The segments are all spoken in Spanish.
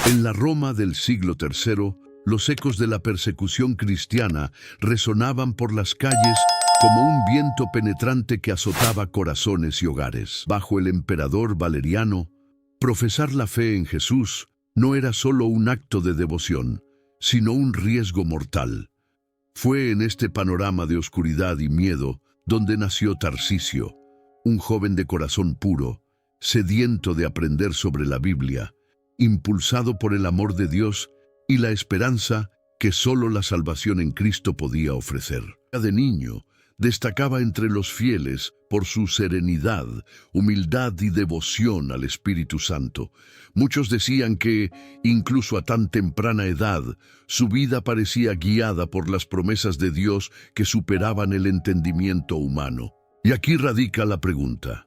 En la Roma del siglo III, los ecos de la persecución cristiana resonaban por las calles como un viento penetrante que azotaba corazones y hogares. Bajo el emperador Valeriano, profesar la fe en Jesús no era solo un acto de devoción, sino un riesgo mortal. Fue en este panorama de oscuridad y miedo donde nació Tarcisio, un joven de corazón puro, sediento de aprender sobre la Biblia, impulsado por el amor de Dios y la esperanza que solo la salvación en Cristo podía ofrecer. De niño, destacaba entre los fieles por su serenidad, humildad y devoción al Espíritu Santo. Muchos decían que, incluso a tan temprana edad, su vida parecía guiada por las promesas de Dios que superaban el entendimiento humano. Y aquí radica la pregunta: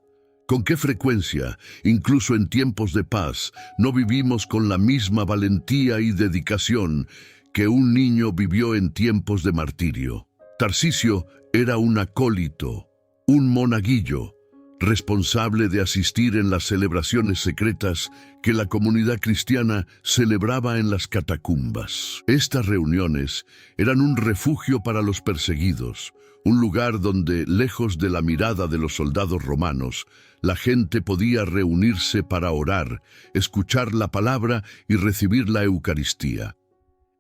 ¿con qué frecuencia, incluso en tiempos de paz, no vivimos con la misma valentía y dedicación que un niño vivió en tiempos de martirio? Tarcisio era un acólito, un monaguillo, responsable de asistir en las celebraciones secretas que la comunidad cristiana celebraba en las catacumbas. Estas reuniones eran un refugio para los perseguidos, un lugar donde, lejos de la mirada de los soldados romanos, la gente podía reunirse para orar, escuchar la palabra y recibir la Eucaristía.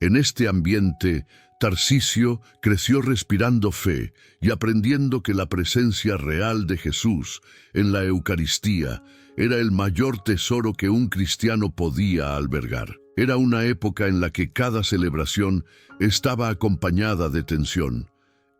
En este ambiente, Tarcisio creció respirando fe y aprendiendo que la presencia real de Jesús en la Eucaristía era el mayor tesoro que un cristiano podía albergar. Era una época en la que cada celebración estaba acompañada de tensión.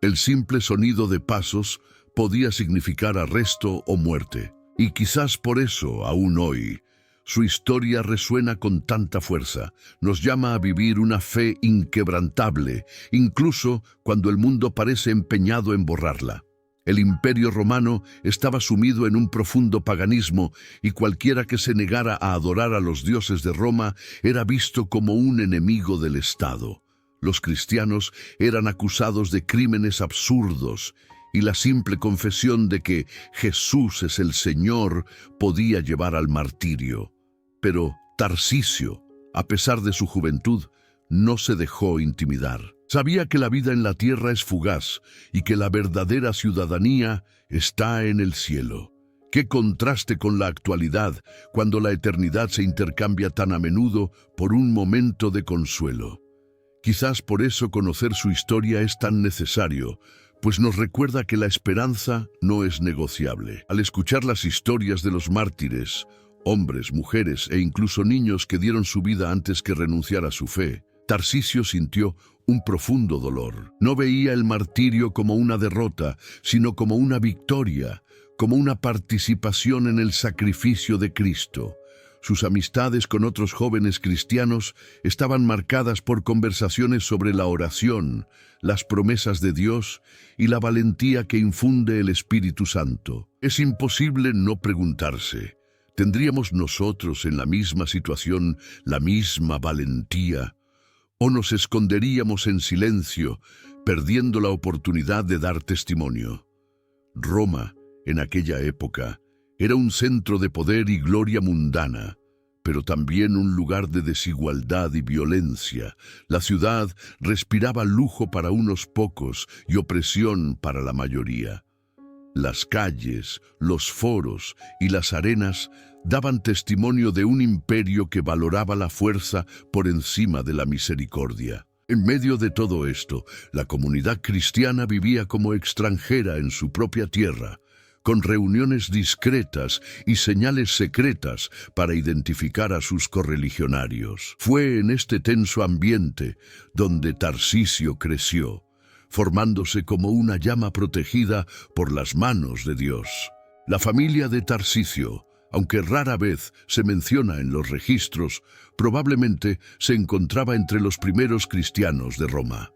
El simple sonido de pasos podía significar arresto o muerte. Y quizás por eso, aún hoy, su historia resuena con tanta fuerza. Nos llama a vivir una fe inquebrantable, incluso cuando el mundo parece empeñado en borrarla. El Imperio Romano estaba sumido en un profundo paganismo y cualquiera que se negara a adorar a los dioses de Roma era visto como un enemigo del Estado. Los cristianos eran acusados de crímenes absurdos y la simple confesión de que Jesús es el Señor podía llevar al martirio. Pero Tarcisio, a pesar de su juventud, no se dejó intimidar. Sabía que la vida en la tierra es fugaz y que la verdadera ciudadanía está en el cielo. ¡Qué contraste con la actualidad, cuando la eternidad se intercambia tan a menudo por un momento de consuelo! Quizás por eso conocer su historia es tan necesario, pues nos recuerda que la esperanza no es negociable. Al escuchar las historias de los mártires, hombres, mujeres e incluso niños que dieron su vida antes que renunciar a su fe, Tarcisio sintió un profundo dolor. No veía el martirio como una derrota, sino como una victoria, como una participación en el sacrificio de Cristo. Sus amistades con otros jóvenes cristianos estaban marcadas por conversaciones sobre la oración, las promesas de Dios y la valentía que infunde el Espíritu Santo. Es imposible no preguntarse: ¿tendríamos nosotros en la misma situación la misma valentía? ¿O nos esconderíamos en silencio, perdiendo la oportunidad de dar testimonio? Roma, en aquella época, era un centro de poder y gloria mundana, pero también un lugar de desigualdad y violencia. La ciudad respiraba lujo para unos pocos y opresión para la mayoría. Las calles, los foros y las arenas daban testimonio de un imperio que valoraba la fuerza por encima de la misericordia. En medio de todo esto, la comunidad cristiana vivía como extranjera en su propia tierra, con reuniones discretas y señales secretas para identificar a sus correligionarios. Fue en este tenso ambiente donde Tarcisio creció, formándose como una llama protegida por las manos de Dios. La familia de Tarcisio, aunque rara vez se menciona en los registros, probablemente se encontraba entre los primeros cristianos de Roma.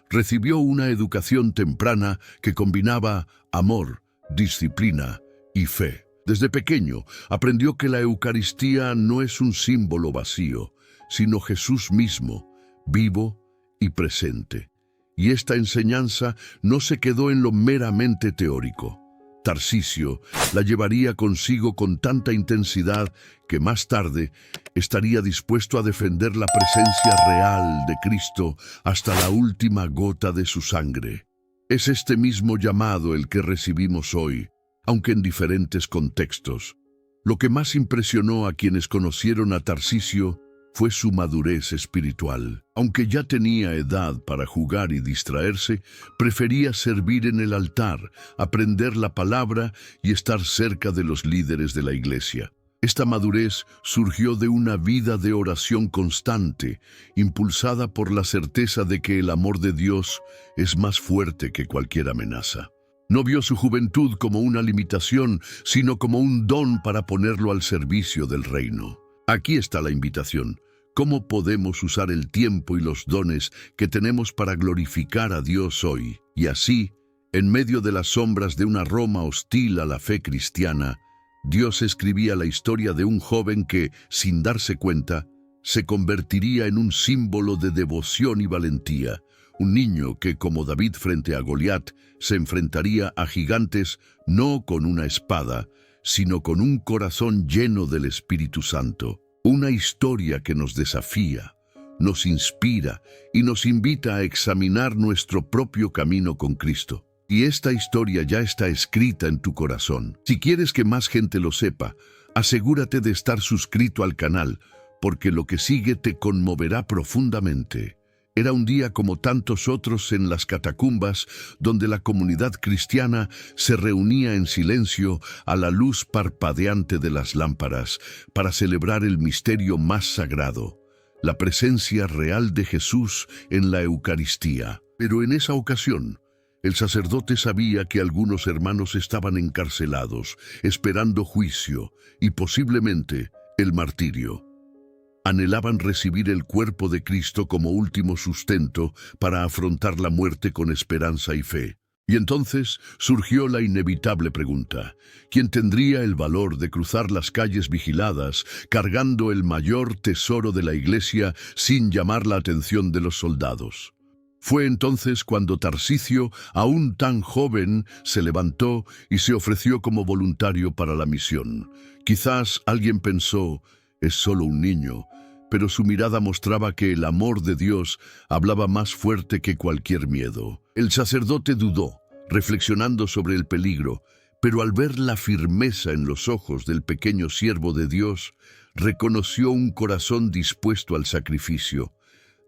Recibió una educación temprana que combinaba amor, disciplina y fe. Desde pequeño aprendió que la Eucaristía no es un símbolo vacío, sino Jesús mismo, vivo y presente. Y esta enseñanza no se quedó en lo meramente teórico. Tarcisio la llevaría consigo con tanta intensidad que más tarde estaría dispuesto a defender la presencia real de Cristo hasta la última gota de su sangre. Es este mismo llamado el que recibimos hoy, aunque en diferentes contextos. Lo que más impresionó a quienes conocieron a Tarcisio fue su madurez espiritual. Aunque ya tenía edad para jugar y distraerse, prefería servir en el altar, aprender la palabra y estar cerca de los líderes de la iglesia. Esta madurez surgió de una vida de oración constante, impulsada por la certeza de que el amor de Dios es más fuerte que cualquier amenaza. No vio su juventud como una limitación, sino como un don para ponerlo al servicio del reino. Aquí está la invitación. ¿Cómo podemos usar el tiempo y los dones que tenemos para glorificar a Dios hoy? Y así, en medio de las sombras de una Roma hostil a la fe cristiana, Dios escribía la historia de un joven que, sin darse cuenta, se convertiría en un símbolo de devoción y valentía. Un niño que, como David frente a Goliat, se enfrentaría a gigantes no con una espada, sino con un corazón lleno del Espíritu Santo. Una historia que nos desafía, nos inspira y nos invita a examinar nuestro propio camino con Cristo. Y esta historia ya está escrita en tu corazón. Si quieres que más gente lo sepa, asegúrate de estar suscrito al canal, porque lo que sigue te conmoverá profundamente. Era un día como tantos otros en las catacumbas, donde la comunidad cristiana se reunía en silencio a la luz parpadeante de las lámparas para celebrar el misterio más sagrado, la presencia real de Jesús en la Eucaristía. Pero en esa ocasión, el sacerdote sabía que algunos hermanos estaban encarcelados, esperando juicio y posiblemente el martirio. Anhelaban recibir el cuerpo de Cristo como último sustento para afrontar la muerte con esperanza y fe. Y entonces surgió la inevitable pregunta: ¿quién tendría el valor de cruzar las calles vigiladas, cargando el mayor tesoro de la iglesia sin llamar la atención de los soldados? Fue entonces cuando Tarcisio, aún tan joven, se levantó y se ofreció como voluntario para la misión. Quizás alguien pensó: es solo un niño, pero su mirada mostraba que el amor de Dios hablaba más fuerte que cualquier miedo. El sacerdote dudó, reflexionando sobre el peligro, pero al ver la firmeza en los ojos del pequeño siervo de Dios, reconoció un corazón dispuesto al sacrificio.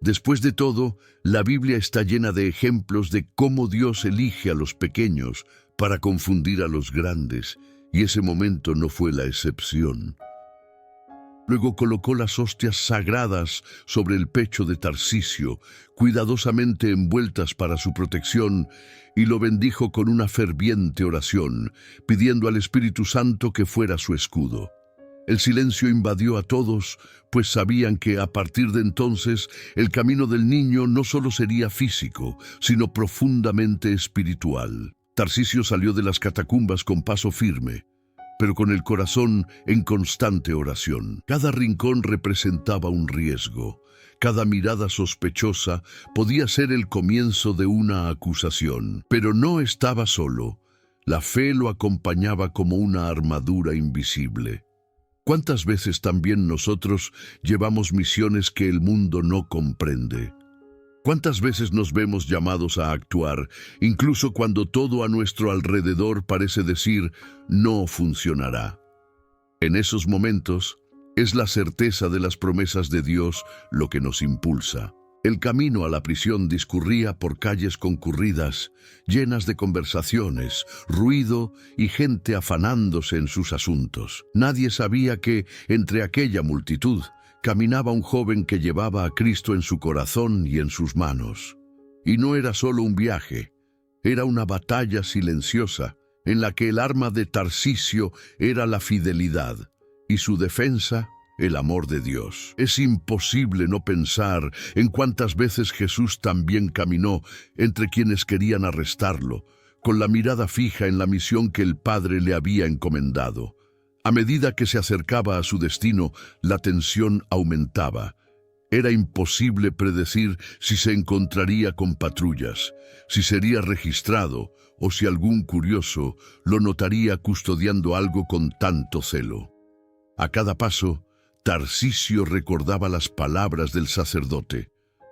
Después de todo, la Biblia está llena de ejemplos de cómo Dios elige a los pequeños para confundir a los grandes, y ese momento no fue la excepción. Luego colocó las hostias sagradas sobre el pecho de Tarcisio, cuidadosamente envueltas para su protección, y lo bendijo con una ferviente oración, pidiendo al Espíritu Santo que fuera su escudo. El silencio invadió a todos, pues sabían que a partir de entonces el camino del niño no solo sería físico, sino profundamente espiritual. Tarcisio salió de las catacumbas con paso firme, pero con el corazón en constante oración. Cada rincón representaba un riesgo. Cada mirada sospechosa podía ser el comienzo de una acusación. Pero no estaba solo. La fe lo acompañaba como una armadura invisible. ¿Cuántas veces también nosotros llevamos misiones que el mundo no comprende? ¿Cuántas veces nos vemos llamados a actuar, incluso cuando todo a nuestro alrededor parece decir no funcionará? En esos momentos, es la certeza de las promesas de Dios lo que nos impulsa. El camino a la prisión discurría por calles concurridas, llenas de conversaciones, ruido y gente afanándose en sus asuntos. Nadie sabía que, entre aquella multitud, caminaba un joven que llevaba a Cristo en su corazón y en sus manos. Y no era solo un viaje, era una batalla silenciosa en la que el arma de Tarcisio era la fidelidad y su defensa el amor de Dios. Es imposible no pensar en cuántas veces Jesús también caminó entre quienes querían arrestarlo, con la mirada fija en la misión que el Padre le había encomendado. A medida que se acercaba a su destino, la tensión aumentaba. Era imposible predecir si se encontraría con patrullas, si sería registrado o si algún curioso lo notaría custodiando algo con tanto celo. A cada paso, Tarcisio recordaba las palabras del sacerdote: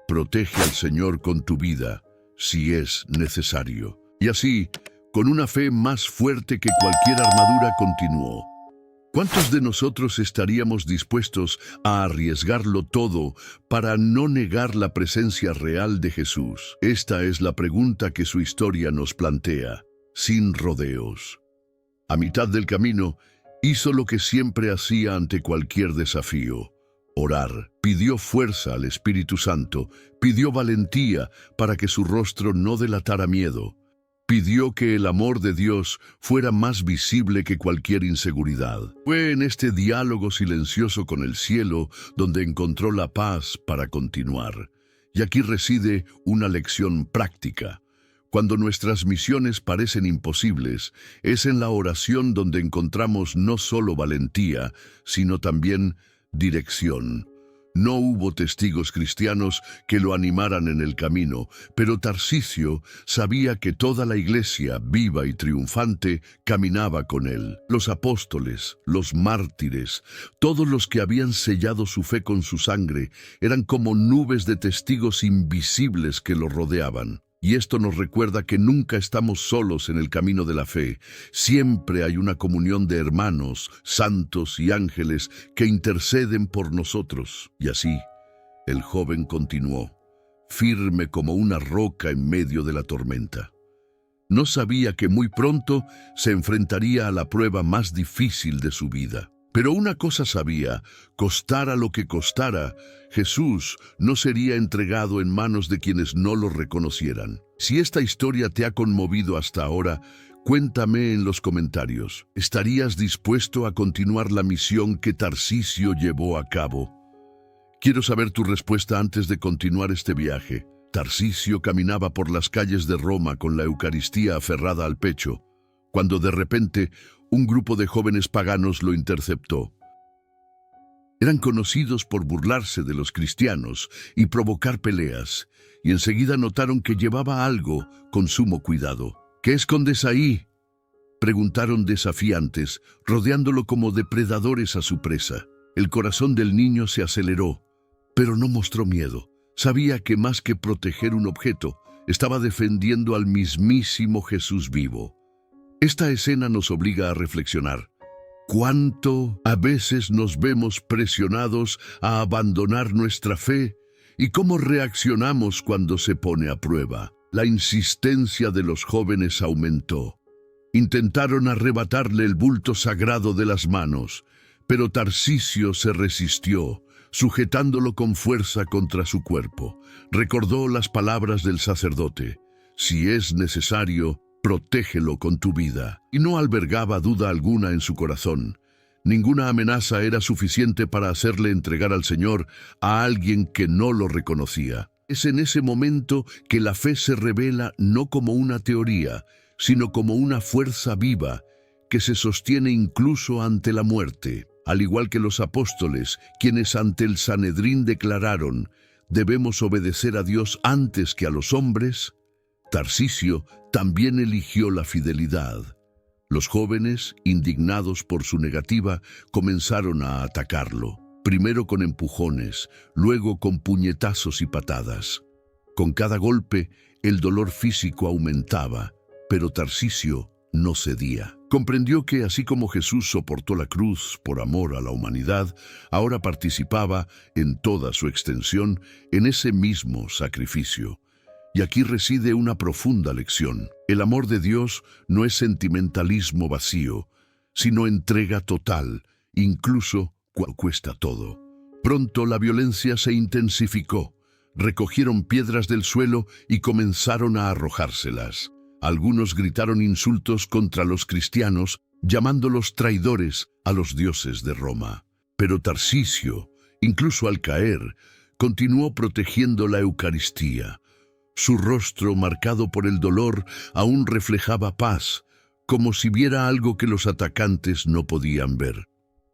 protege al Señor con tu vida, si es necesario. Y así, con una fe más fuerte que cualquier armadura, continuó. ¿Cuántos de nosotros estaríamos dispuestos a arriesgarlo todo para no negar la presencia real de Jesús? Esta es la pregunta que su historia nos plantea, sin rodeos. A mitad del camino, hizo lo que siempre hacía ante cualquier desafío: orar. Pidió fuerza al Espíritu Santo, pidió valentía para que su rostro no delatara miedo. Pidió que el amor de Dios fuera más visible que cualquier inseguridad. Fue en este diálogo silencioso con el cielo donde encontró la paz para continuar. Y aquí reside una lección práctica. Cuando nuestras misiones parecen imposibles, es en la oración donde encontramos no solo valentía, sino también dirección. No hubo testigos cristianos que lo animaran en el camino, pero Tarcisio sabía que toda la iglesia, viva y triunfante, caminaba con él. Los apóstoles, los mártires, todos los que habían sellado su fe con su sangre, eran como nubes de testigos invisibles que lo rodeaban. Y esto nos recuerda que nunca estamos solos en el camino de la fe. Siempre hay una comunión de hermanos, santos y ángeles que interceden por nosotros. Y así, el joven continuó, firme como una roca en medio de la tormenta. No sabía que muy pronto se enfrentaría a la prueba más difícil de su vida. Pero una cosa sabía: costara lo que costara, Jesús no sería entregado en manos de quienes no lo reconocieran. Si esta historia te ha conmovido hasta ahora, cuéntame en los comentarios. ¿Estarías dispuesto a continuar la misión que Tarcisio llevó a cabo? Quiero saber tu respuesta antes de continuar este viaje. Tarcisio caminaba por las calles de Roma con la Eucaristía aferrada al pecho, cuando de repente un grupo de jóvenes paganos lo interceptó. Eran conocidos por burlarse de los cristianos y provocar peleas, y enseguida notaron que llevaba algo con sumo cuidado. ¿Qué escondes ahí?, preguntaron desafiantes, rodeándolo como depredadores a su presa. El corazón del niño se aceleró, pero no mostró miedo. Sabía que más que proteger un objeto, estaba defendiendo al mismísimo Jesús vivo. Esta escena nos obliga a reflexionar. ¿Cuánto a veces nos vemos presionados a abandonar nuestra fe? ¿Y cómo reaccionamos cuando se pone a prueba? La insistencia de los jóvenes aumentó. Intentaron arrebatarle el bulto sagrado de las manos, pero Tarcisio se resistió, sujetándolo con fuerza contra su cuerpo. Recordó las palabras del sacerdote: si es necesario, protégelo con tu vida. Y no albergaba duda alguna en su corazón. Ninguna amenaza era suficiente para hacerle entregar al Señor a alguien que no lo reconocía. Es en ese momento que la fe se revela no como una teoría, sino como una fuerza viva que se sostiene incluso ante la muerte. Al igual que los apóstoles, quienes ante el Sanedrín declararon: debemos obedecer a Dios antes que a los hombres, Tarcisio también eligió la fidelidad. Los jóvenes, indignados por su negativa, comenzaron a atacarlo, primero con empujones, luego con puñetazos y patadas. Con cada golpe, el dolor físico aumentaba, pero Tarcisio no cedía. Comprendió que así como Jesús soportó la cruz por amor a la humanidad, ahora participaba en toda su extensión en ese mismo sacrificio. Y aquí reside una profunda lección. El amor de Dios no es sentimentalismo vacío, sino entrega total, incluso cuando cuesta todo. Pronto la violencia se intensificó. Recogieron piedras del suelo y comenzaron a arrojárselas. Algunos gritaron insultos contra los cristianos, llamándolos traidores a los dioses de Roma. Pero Tarcisio, incluso al caer, continuó protegiendo la Eucaristía. Su rostro, marcado por el dolor, aún reflejaba paz, como si viera algo que los atacantes no podían ver.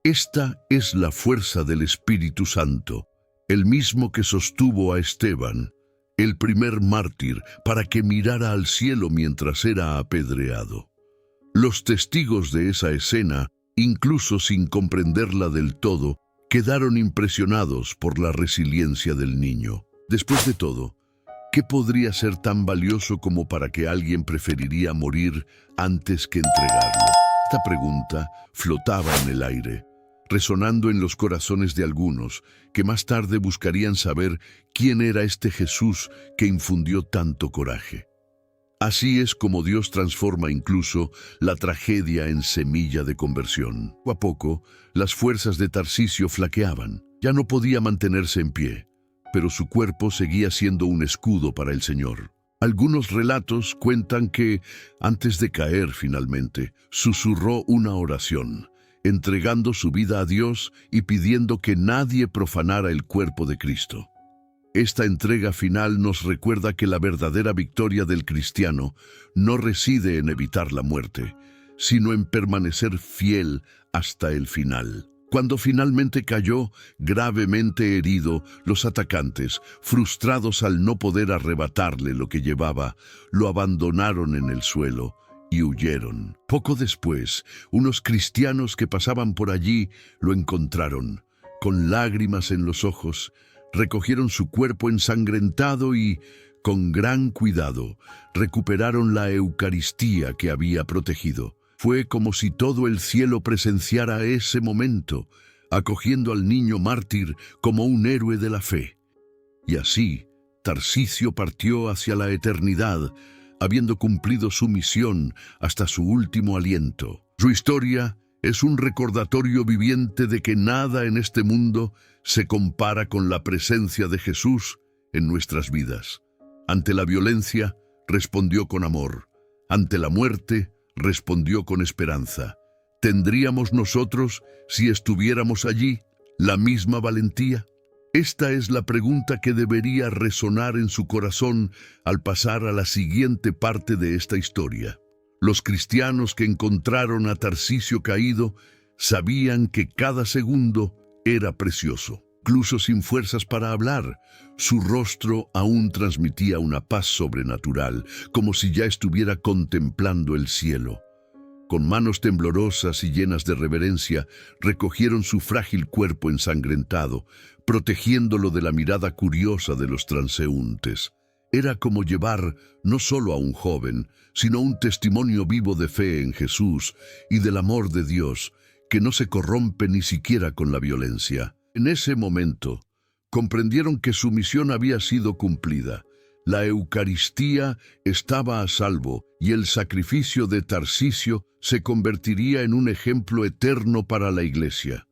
Esta es la fuerza del Espíritu Santo. el mismo que sostuvo a Esteban, el primer mártir, para que mirara al cielo mientras era apedreado. Los testigos de esa escena, incluso sin comprenderla del todo, quedaron impresionados por la resiliencia del niño. Después de todo, ¿qué podría ser tan valioso como para que alguien preferiría morir antes que entregarlo? Esta pregunta flotaba en el aire, resonando en los corazones de algunos, que más tarde buscarían saber quién era este Jesús que infundió tanto coraje. Así es como Dios transforma incluso la tragedia en semilla de conversión. Poco a poco, las fuerzas de Tarsicio flaqueaban. Ya no podía mantenerse en pie, pero su cuerpo seguía siendo un escudo para el Señor. Algunos relatos cuentan que, antes de caer finalmente, susurró una oración, entregando su vida a Dios y pidiendo que nadie profanara el cuerpo de Cristo. Esta entrega final nos recuerda que la verdadera victoria del cristiano no reside en evitar la muerte, sino en permanecer fiel hasta el final. Cuando finalmente cayó, gravemente herido, los atacantes, frustrados al no poder arrebatarle lo que llevaba, lo abandonaron en el suelo y huyeron. Poco después, unos cristianos que pasaban por allí lo encontraron. Con lágrimas en los ojos, recogieron su cuerpo ensangrentado y, con gran cuidado, recuperaron la Eucaristía que había protegido. Fue como si todo el cielo presenciara ese momento, acogiendo al niño mártir como un héroe de la fe. Y así, Tarsicio partió hacia la eternidad, habiendo cumplido su misión hasta su último aliento. Su historia es un recordatorio viviente de que nada en este mundo se compara con la presencia de Jesús en nuestras vidas. Ante la violencia, respondió con amor. Ante la muerte, respondió con esperanza. ¿Tendríamos nosotros, si estuviéramos allí, la misma valentía? Esta es la pregunta que debería resonar en su corazón al pasar a la siguiente parte de esta historia. Los cristianos que encontraron a Tarsicio caído sabían que cada segundo era precioso. Incluso sin fuerzas para hablar, su rostro aún transmitía una paz sobrenatural, como si ya estuviera contemplando el cielo. Con manos temblorosas y llenas de reverencia, recogieron su frágil cuerpo ensangrentado, protegiéndolo de la mirada curiosa de los transeúntes. Era como llevar no solo a un joven, sino un testimonio vivo de fe en Jesús y del amor de Dios, que no se corrompe ni siquiera con la violencia. En ese momento, comprendieron que su misión había sido cumplida. La Eucaristía estaba a salvo y el sacrificio de Tarsicio se convertiría en un ejemplo eterno para la Iglesia.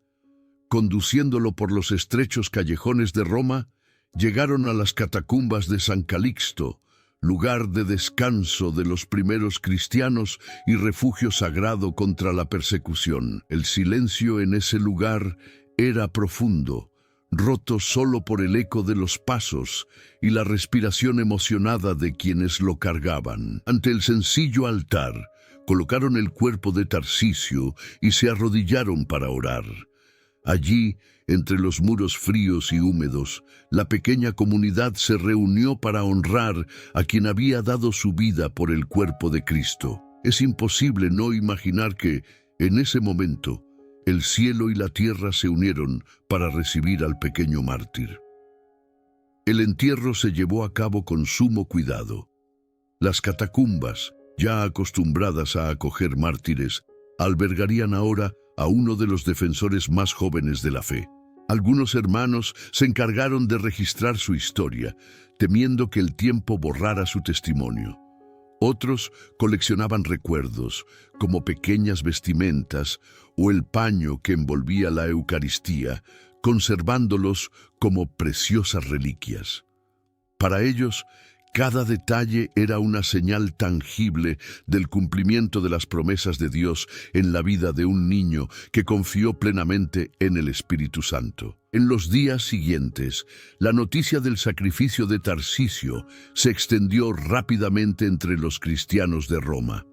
Conduciéndolo por los estrechos callejones de Roma, llegaron a las catacumbas de San Calixto, lugar de descanso de los primeros cristianos y refugio sagrado contra la persecución. El silencio en ese lugar era profundo, roto solo por el eco de los pasos y la respiración emocionada de quienes lo cargaban. Ante el sencillo altar, colocaron el cuerpo de Tarsicio y se arrodillaron para orar. Allí, entre los muros fríos y húmedos, la pequeña comunidad se reunió para honrar a quien había dado su vida por el cuerpo de Cristo. Es imposible no imaginar que, en ese momento, el cielo y la tierra se unieron para recibir al pequeño mártir. El entierro se llevó a cabo con sumo cuidado. Las catacumbas, ya acostumbradas a acoger mártires, albergarían ahora a uno de los defensores más jóvenes de la fe. Algunos hermanos se encargaron de registrar su historia, temiendo que el tiempo borrara su testimonio. Otros coleccionaban recuerdos, como pequeñas vestimentas o el paño que envolvía la Eucaristía, conservándolos como preciosas reliquias. Para ellos, cada detalle era una señal tangible del cumplimiento de las promesas de Dios en la vida de un niño que confió plenamente en el Espíritu Santo. En los días siguientes, la noticia del sacrificio de Tarsicio se extendió rápidamente entre los cristianos de Roma.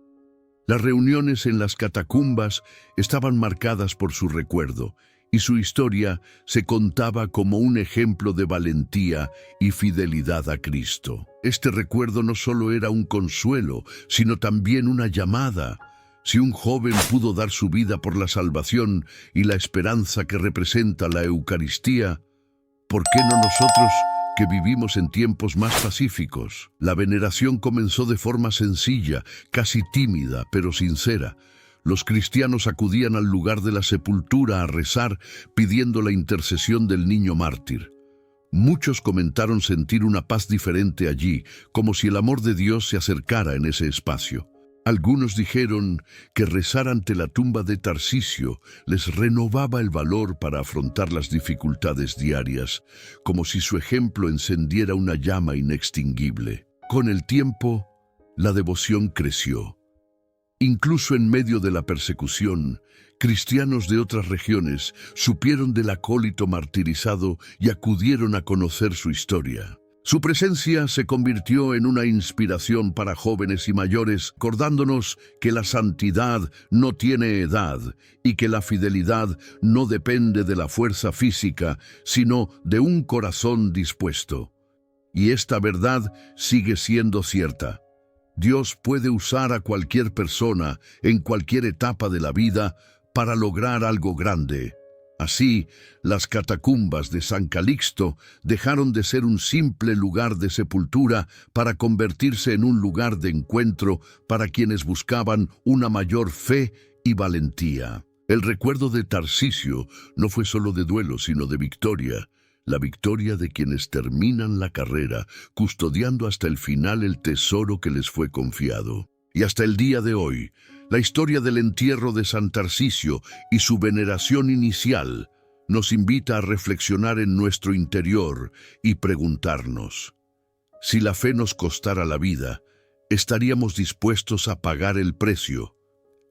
Las reuniones en las catacumbas estaban marcadas por su recuerdo, y su historia se contaba como un ejemplo de valentía y fidelidad a Cristo. Este recuerdo no solo era un consuelo, sino también una llamada. Si un joven pudo dar su vida por la salvación y la esperanza que representa la Eucaristía, ¿por qué no nosotros, que vivimos en tiempos más pacíficos? La veneración comenzó de forma sencilla, casi tímida, pero sincera. Los cristianos acudían al lugar de la sepultura a rezar, pidiendo la intercesión del niño mártir. Muchos comentaron sentir una paz diferente allí, como si el amor de Dios se acercara en ese espacio. Algunos dijeron que rezar ante la tumba de Tarcisio les renovaba el valor para afrontar las dificultades diarias, como si su ejemplo encendiera una llama inextinguible. Con el tiempo, la devoción creció. Incluso en medio de la persecución, cristianos de otras regiones supieron del acólito martirizado y acudieron a conocer su historia. Su presencia se convirtió en una inspiración para jóvenes y mayores, recordándonos que la santidad no tiene edad y que la fidelidad no depende de la fuerza física, sino de un corazón dispuesto. Y esta verdad sigue siendo cierta. Dios puede usar a cualquier persona en cualquier etapa de la vida para lograr algo grande. Así, las catacumbas de San Calixto dejaron de ser un simple lugar de sepultura para convertirse en un lugar de encuentro para quienes buscaban una mayor fe y valentía. El recuerdo de Tarcisio no fue solo de duelo, sino de victoria. La victoria de quienes terminan la carrera, custodiando hasta el final el tesoro que les fue confiado. Y hasta el día de hoy, la historia del entierro de San Tarcisio y su veneración inicial nos invita a reflexionar en nuestro interior y preguntarnos: si la fe nos costara la vida, ¿estaríamos dispuestos a pagar el precio?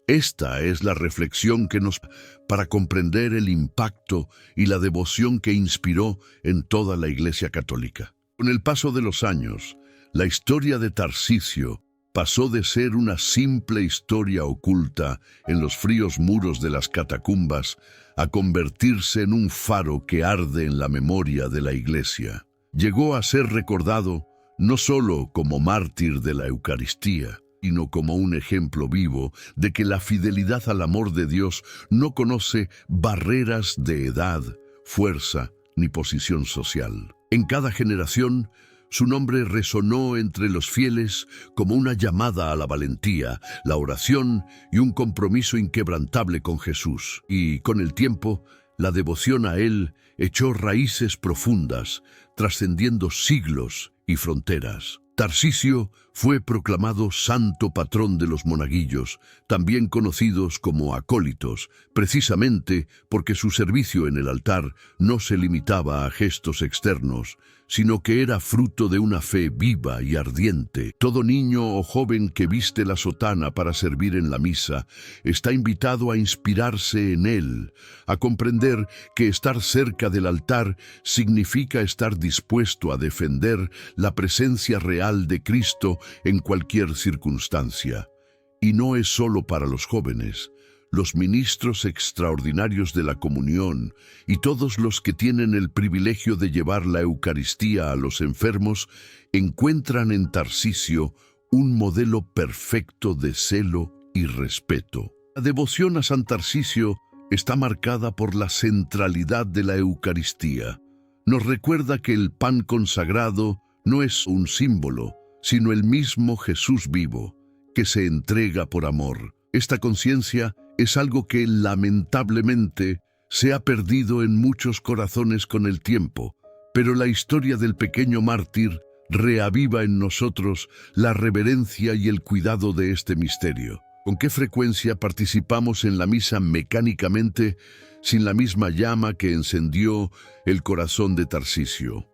Esta es la reflexión que nos para comprender el impacto y la devoción que inspiró en toda la Iglesia Católica. Con el paso de los años, la historia de Tarcisio pasó de ser una simple historia oculta en los fríos muros de las catacumbas a convertirse en un faro que arde en la memoria de la Iglesia. Llegó a ser recordado no solo como mártir de la Eucaristía, sino como un ejemplo vivo de que la fidelidad al amor de Dios no conoce barreras de edad, fuerza ni posición social. En cada generación, su nombre resonó entre los fieles como una llamada a la valentía, la oración y un compromiso inquebrantable con Jesús. Y con el tiempo, la devoción a Él echó raíces profundas, trascendiendo siglos y fronteras. Tarcisio fue proclamado santo patrón de los monaguillos, también conocidos como acólitos, precisamente porque su servicio en el altar no se limitaba a gestos externos, sino que era fruto de una fe viva y ardiente. Todo niño o joven que viste la sotana para servir en la misa está invitado a inspirarse en él, a comprender que estar cerca del altar significa estar dispuesto a defender la presencia real de Cristo en cualquier circunstancia. Y no es solo para los jóvenes. Los ministros extraordinarios de la comunión y todos los que tienen el privilegio de llevar la Eucaristía a los enfermos encuentran en Tarcisio un modelo perfecto de celo y respeto. La devoción a San Tarcisio está marcada por la centralidad de la Eucaristía. Nos recuerda que el pan consagrado no es un símbolo, sino el mismo Jesús vivo, que se entrega por amor. Esta conciencia es algo que lamentablemente se ha perdido en muchos corazones con el tiempo, pero la historia del pequeño mártir reaviva en nosotros la reverencia y el cuidado de este misterio. ¿Con qué frecuencia participamos en la misa mecánicamente, sin la misma llama que encendió el corazón de Tarcisio?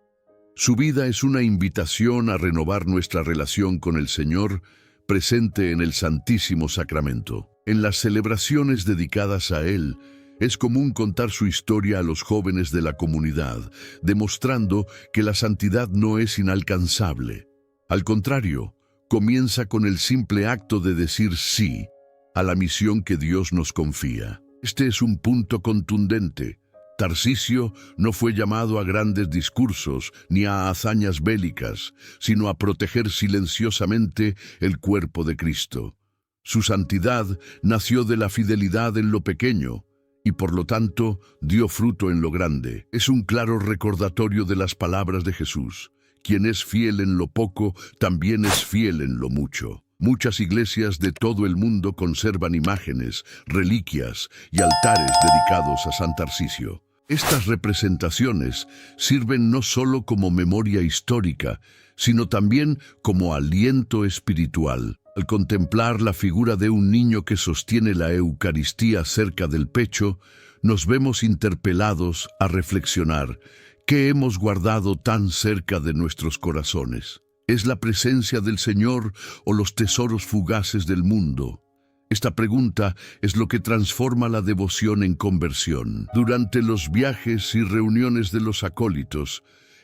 Su vida es una invitación a renovar nuestra relación con el Señor, presente en el Santísimo Sacramento. En las celebraciones dedicadas a Él, es común contar su historia a los jóvenes de la comunidad, demostrando que la santidad no es inalcanzable. Al contrario, comienza con el simple acto de decir sí a la misión que Dios nos confía. Este es un punto contundente. Tarcisio no fue llamado a grandes discursos ni a hazañas bélicas, sino a proteger silenciosamente el cuerpo de Cristo. Su santidad nació de la fidelidad en lo pequeño y por lo tanto dio fruto en lo grande. Es un claro recordatorio de las palabras de Jesús. Quien es fiel en lo poco, también es fiel en lo mucho. Muchas iglesias de todo el mundo conservan imágenes, reliquias y altares dedicados a San Tarcisio. Estas representaciones sirven no solo como memoria histórica, sino también como aliento espiritual. Al contemplar la figura de un niño que sostiene la Eucaristía cerca del pecho, nos vemos interpelados a reflexionar: ¿qué hemos guardado tan cerca de nuestros corazones? ¿Es la presencia del Señor o los tesoros fugaces del mundo? Esta pregunta es lo que transforma la devoción en conversión. Durante los viajes y reuniones de los acólitos,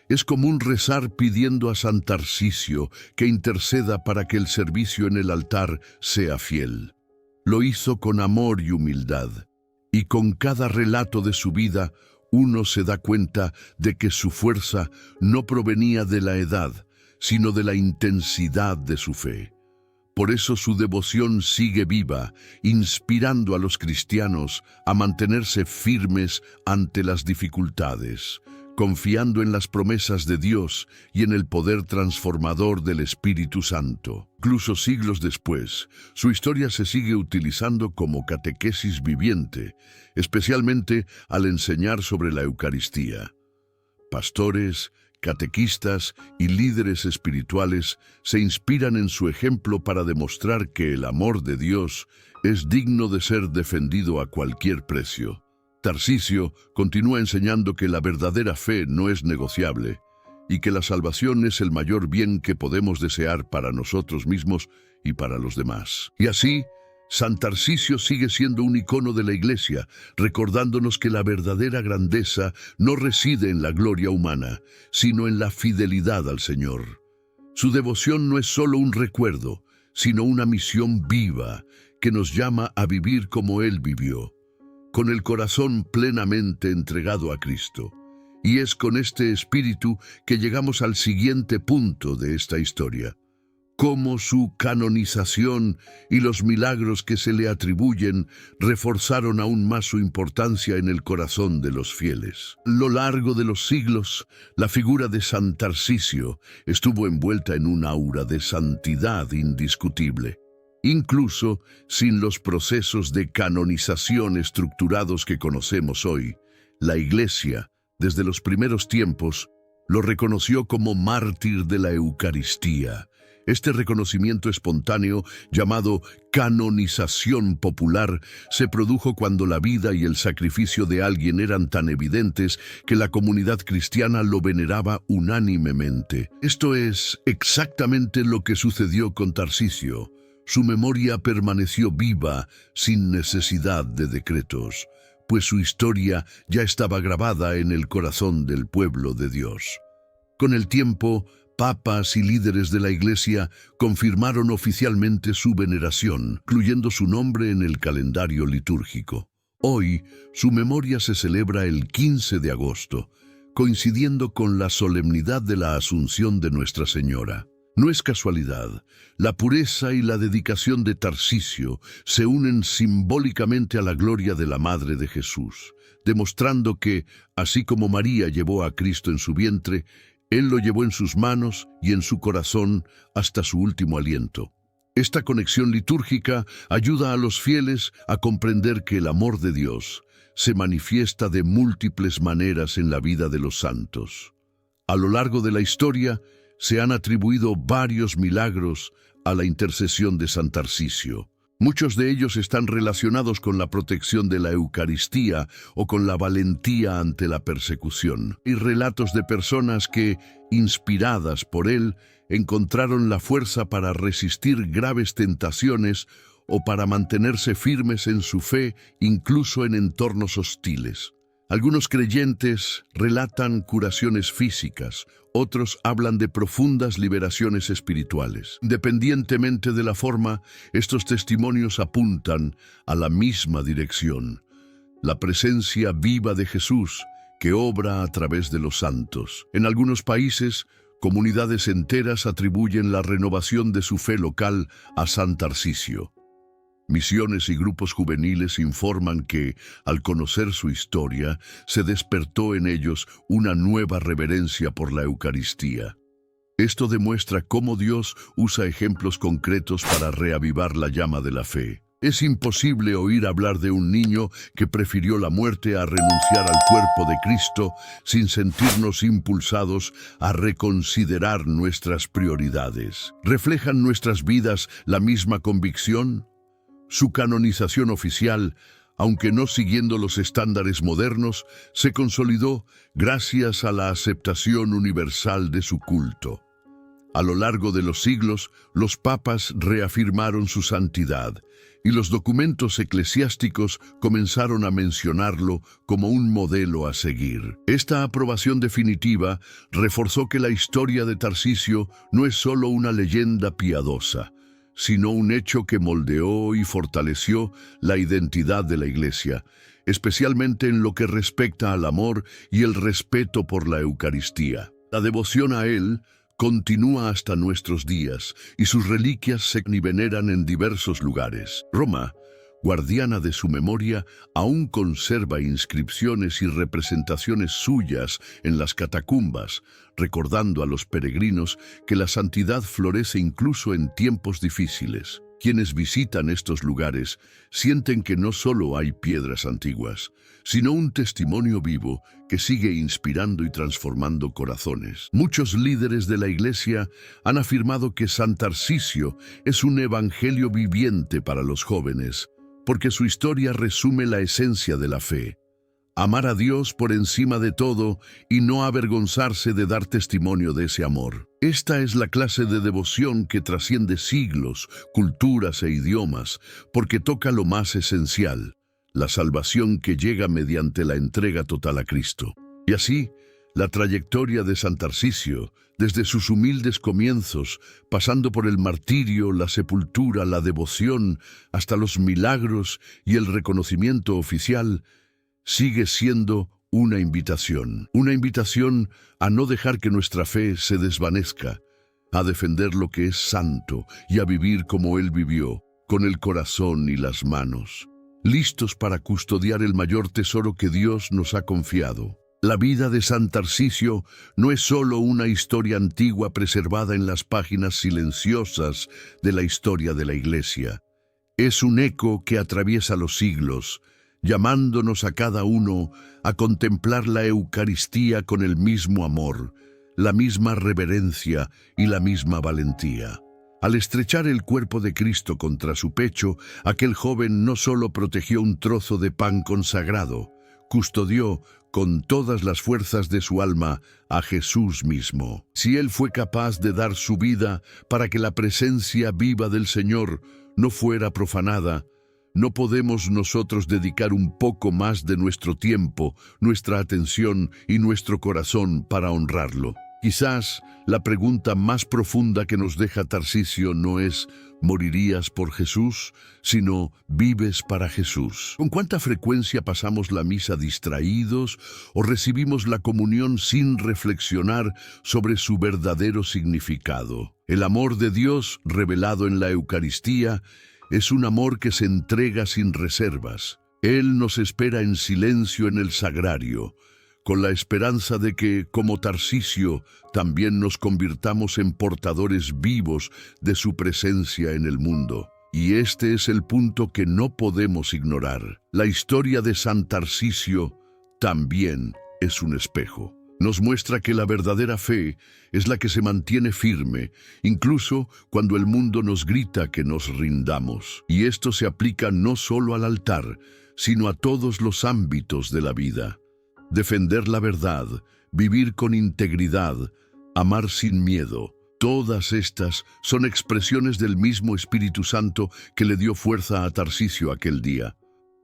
es común rezar pidiendo a San Tarcisio que interceda para que el servicio en el altar sea fiel. Lo hizo con amor y humildad, y con cada relato de su vida uno se da cuenta de que su fuerza no provenía de la edad, sino de la intensidad de su fe. Por eso su devoción sigue viva, inspirando a los cristianos a mantenerse firmes ante las dificultades, confiando en las promesas de Dios y en el poder transformador del Espíritu Santo. Incluso siglos después, su historia se sigue utilizando como catequesis viviente, especialmente al enseñar sobre la Eucaristía. Pastores, catequistas y líderes espirituales se inspiran en su ejemplo para demostrar que el amor de Dios es digno de ser defendido a cualquier precio. Tarcisio continúa enseñando que la verdadera fe no es negociable y que la salvación es el mayor bien que podemos desear para nosotros mismos y para los demás. Y así, San Tarcisio sigue siendo un icono de la Iglesia, recordándonos que la verdadera grandeza no reside en la gloria humana, sino en la fidelidad al Señor. Su devoción no es solo un recuerdo, sino una misión viva que nos llama a vivir como Él vivió, con el corazón plenamente entregado a Cristo. Y es con este espíritu que llegamos al siguiente punto de esta historia: cómo su canonización y los milagros que se le atribuyen reforzaron aún más su importancia en el corazón de los fieles. A lo largo de los siglos, la figura de San Tarcisio estuvo envuelta en un aura de santidad indiscutible. Incluso sin los procesos de canonización estructurados que conocemos hoy, la Iglesia, desde los primeros tiempos, lo reconoció como mártir de la Eucaristía. Este reconocimiento espontáneo, llamado canonización popular, se produjo cuando la vida y el sacrificio de alguien eran tan evidentes que la comunidad cristiana lo veneraba unánimemente. Esto es exactamente lo que sucedió con Tarcisio. Su memoria permaneció viva sin necesidad de decretos, pues su historia ya estaba grabada en el corazón del pueblo de Dios. Con el tiempo, papas y líderes de la Iglesia confirmaron oficialmente su veneración, incluyendo su nombre en el calendario litúrgico. Hoy, su memoria se celebra el 15 de agosto, coincidiendo con la solemnidad de la Asunción de Nuestra Señora. No es casualidad, la pureza y la dedicación de Tarcisio se unen simbólicamente a la gloria de la Madre de Jesús, demostrando que, así como María llevó a Cristo en su vientre, Él lo llevó en sus manos y en su corazón hasta su último aliento. Esta conexión litúrgica ayuda a los fieles a comprender que el amor de Dios se manifiesta de múltiples maneras en la vida de los santos. A lo largo de la historia, se han atribuido varios milagros a la intercesión de San Tarcisio. Muchos de ellos están relacionados con la protección de la Eucaristía o con la valentía ante la persecución. Hay relatos de personas que, inspiradas por él, encontraron la fuerza para resistir graves tentaciones o para mantenerse firmes en su fe, incluso en entornos hostiles. Algunos creyentes relatan curaciones físicas, otros hablan de profundas liberaciones espirituales. Independientemente de la forma, estos testimonios apuntan a la misma dirección: la presencia viva de Jesús que obra a través de los santos. En algunos países, comunidades enteras atribuyen la renovación de su fe local a San Tarcisio. Misiones y grupos juveniles informan que, al conocer su historia, se despertó en ellos una nueva reverencia por la Eucaristía. Esto demuestra cómo Dios usa ejemplos concretos para reavivar la llama de la fe. Es imposible oír hablar de un niño que prefirió la muerte a renunciar al cuerpo de Cristo sin sentirnos impulsados a reconsiderar nuestras prioridades. ¿Reflejan nuestras vidas la misma convicción? Su canonización oficial, aunque no siguiendo los estándares modernos, se consolidó gracias a la aceptación universal de su culto. A lo largo de los siglos, los papas reafirmaron su santidad, y los documentos eclesiásticos comenzaron a mencionarlo como un modelo a seguir. Esta aprobación definitiva reforzó que la historia de Tarcisio no es solo una leyenda piadosa, sino un hecho que moldeó y fortaleció la identidad de la Iglesia, especialmente en lo que respecta al amor y el respeto por la Eucaristía. La devoción a él continúa hasta nuestros días y sus reliquias se veneran en diversos lugares. Roma, guardiana de su memoria, aún conserva inscripciones y representaciones suyas en las catacumbas, recordando a los peregrinos que la santidad florece incluso en tiempos difíciles. Quienes visitan estos lugares sienten que no solo hay piedras antiguas, sino un testimonio vivo que sigue inspirando y transformando corazones. Muchos líderes de la Iglesia han afirmado que San Tarcisio es un evangelio viviente para los jóvenes, porque su historia resume la esencia de la fe: amar a Dios por encima de todo y no avergonzarse de dar testimonio de ese amor. Esta es la clase de devoción que trasciende siglos, culturas e idiomas, porque toca lo más esencial: la salvación que llega mediante la entrega total a Cristo. Y así, la trayectoria de San Tarcisio, desde sus humildes comienzos, pasando por el martirio, la sepultura, la devoción, hasta los milagros y el reconocimiento oficial, sigue siendo una invitación a no dejar que nuestra fe se desvanezca, a defender lo que es santo y a vivir como Él vivió, con el corazón y las manos, listos para custodiar el mayor tesoro que Dios nos ha confiado. La vida de San Tarcisio no es solo una historia antigua preservada en las páginas silenciosas de la historia de la Iglesia. Es un eco que atraviesa los siglos, llamándonos a cada uno a contemplar la Eucaristía con el mismo amor, la misma reverencia y la misma valentía. Al estrechar el cuerpo de Cristo contra su pecho, aquel joven no solo protegió un trozo de pan consagrado, custodió con todas las fuerzas de su alma a Jesús mismo. Si él fue capaz de dar su vida para que la presencia viva del Señor no fuera profanada, ¿no podemos nosotros dedicar un poco más de nuestro tiempo, nuestra atención y nuestro corazón para honrarlo? Quizás la pregunta más profunda que nos deja Tarcisio no es ¿morirías por Jesús?, sino ¿vives para Jesús? ¿Con cuánta frecuencia pasamos la misa distraídos o recibimos la comunión sin reflexionar sobre su verdadero significado? El amor de Dios revelado en la Eucaristía es un amor que se entrega sin reservas. Él nos espera en silencio en el sagrario, con la esperanza de que, como Tarcisio, también nos convirtamos en portadores vivos de su presencia en el mundo. Y este es el punto que no podemos ignorar. La historia de San Tarcisio también es un espejo. Nos muestra que la verdadera fe es la que se mantiene firme, incluso cuando el mundo nos grita que nos rindamos. Y esto se aplica no solo al altar, sino a todos los ámbitos de la vida. Defender la verdad, vivir con integridad, amar sin miedo. Todas estas son expresiones del mismo Espíritu Santo que le dio fuerza a Tarcisio aquel día.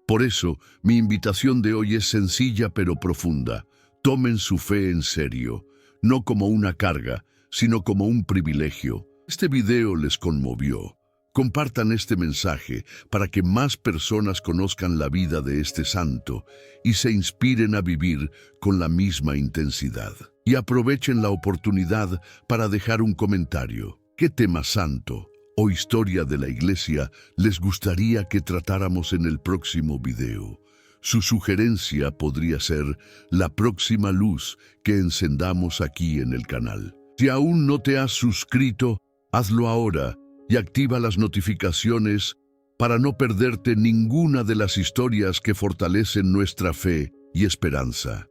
Por eso, mi invitación de hoy es sencilla pero profunda. Tomen su fe en serio, no como una carga, sino como un privilegio. Este video les conmovió. Compartan este mensaje para que más personas conozcan la vida de este santo y se inspiren a vivir con la misma intensidad. Y aprovechen la oportunidad para dejar un comentario. ¿Qué tema santo o historia de la Iglesia les gustaría que tratáramos en el próximo video? Su sugerencia podría ser la próxima luz que encendamos aquí en el canal. Si aún no te has suscrito, hazlo ahora y activa las notificaciones para no perderte ninguna de las historias que fortalecen nuestra fe y esperanza.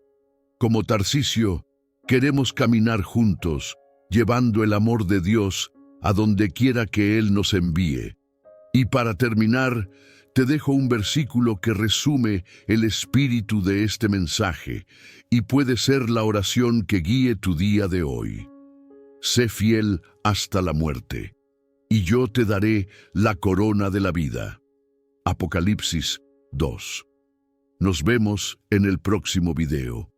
Como Tarcisio, queremos caminar juntos, llevando el amor de Dios a donde quiera que Él nos envíe. Y para terminar, te dejo un versículo que resume el espíritu de este mensaje y puede ser la oración que guíe tu día de hoy. Sé fiel hasta la muerte, y yo te daré la corona de la vida. Apocalipsis 2. Nos vemos en el próximo video.